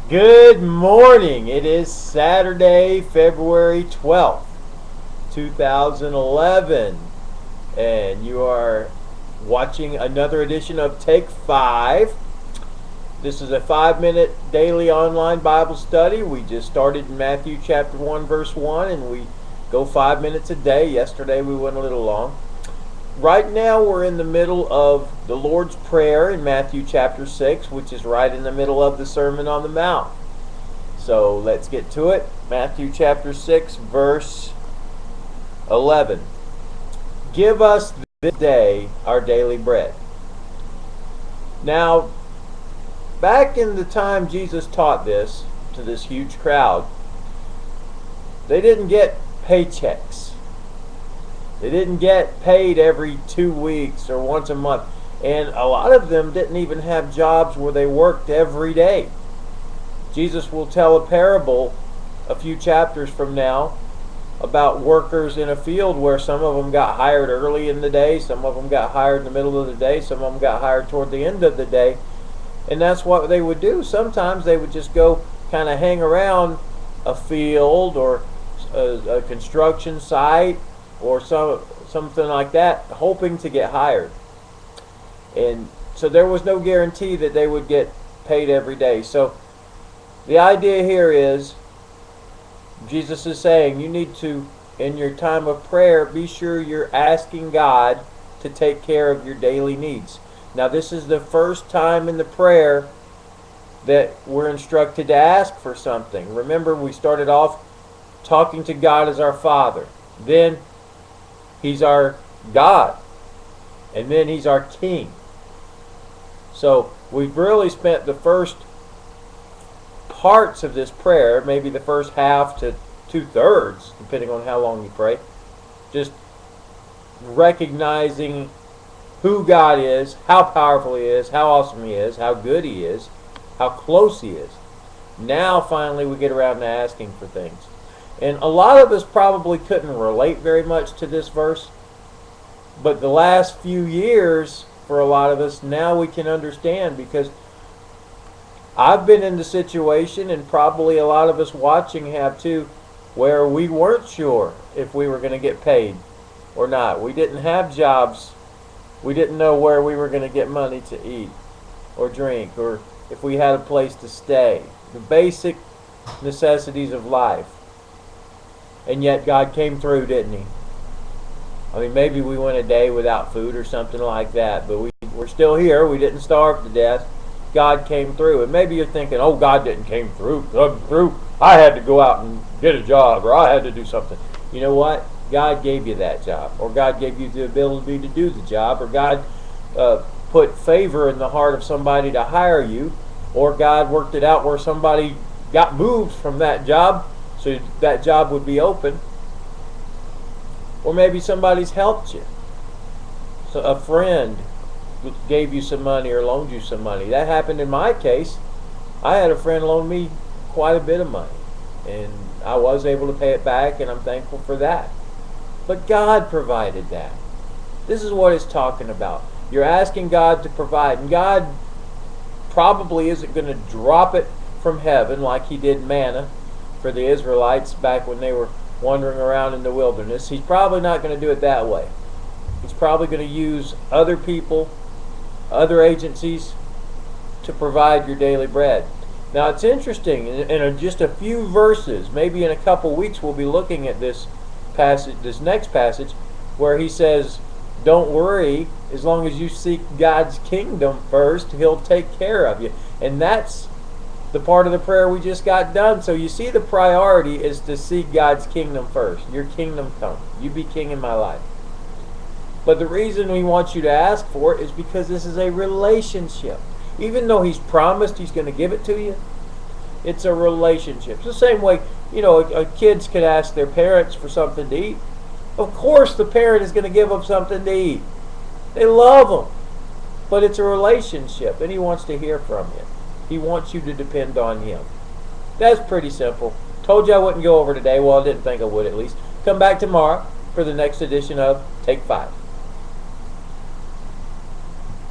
Good morning. It is Saturday, February 12th, 2011, and you are watching another edition of Take 5. This is a 5-minute daily online Bible study. We just started in Matthew chapter 1, verse 1, and we go 5 minutes a day. Yesterday we went a little long. Right now we're in the middle of the Lord's Prayer in Matthew chapter 6, which is right in the middle of the Sermon on the Mount. So let's get to it. Matthew chapter 6, verse 11. Give us this day our daily bread. Now, back in the time Jesus taught this to this huge crowd, they didn't get paychecks. They didn't get paid every 2 weeks or once a month. And a lot of them didn't even have jobs where they worked every day. Jesus will tell a parable a few chapters from now about workers in a field where some of them got hired early in the day, some of them got hired in the middle of the day, some of them got hired toward the end of the day. And that's what they would do. Sometimes they would just go kind of hang around a field or a construction site or something like that, hoping to get hired. And so there was no guarantee that they would get paid every day. So the idea here is, Jesus is saying, you need to, in your time of prayer, be sure you're asking God to take care of your daily needs. Now, this is the first time in the prayer that we're instructed to ask for something. Remember, we started off talking to God as our Father. Then He's our God. And then He's our King. So we've really spent the first parts of this prayer, maybe the first half to 2/3, depending on how long you pray, just recognizing who God is, how powerful He is, how awesome He is, how good He is, how close He is. Now finally we get around to asking for things. And a lot of us probably couldn't relate very much to this verse, but the last few years, for a lot of us, now we can understand, because I've been in the situation, and probably a lot of us watching have too, where we weren't sure if we were going to get paid or not. We didn't have jobs. We didn't know where we were going to get money to eat or drink, or if we had a place to stay. The basic necessities of life. And yet God came through, didn't He? I mean, maybe we went a day without food or something like that, but we're still here. We didn't starve to death. God came through. And maybe you're thinking, oh, God didn't come through. I had to go out and get a job, or I had to do something. You know what? God gave you that job, or God gave you the ability to do the job, or God put favor in the heart of somebody to hire you, or God worked it out where somebody got moved from that job so that job would be open. Or maybe somebody's helped you. So a friend gave you some money or loaned you some money. That happened in my case. I had a friend loan me quite a bit of money, and I was able to pay it back, and I'm thankful for that. But God provided that. This is what it's talking about. You're asking God to provide, and God probably isn't going to drop it from heaven like He did manna for the Israelites back when they were wandering around in the wilderness. He's probably not going to do it that way. He's probably going to use other people, other agencies, to provide your daily bread. Now, it's interesting, in just a few verses, maybe in a couple weeks, we'll be looking at this passage, this next passage, where He says, don't worry, as long as you seek God's kingdom first, He'll take care of you. And that's the part of the prayer we just got done. So you see, the priority is to seek God's kingdom first. Your kingdom come. You be king in my life. But the reason we want you to ask for it is because this is a relationship. Even though He's promised He's going to give it to you, it's a relationship. It's the same way, kids could ask their parents for something to eat. Of course the parent is going to give them something to eat. They love them. But it's a relationship, and He wants to hear from you. He wants you to depend on Him. That's pretty simple. Told you I wouldn't go over today. Well, I didn't think I would, at least. Come back tomorrow for the next edition of Take 5.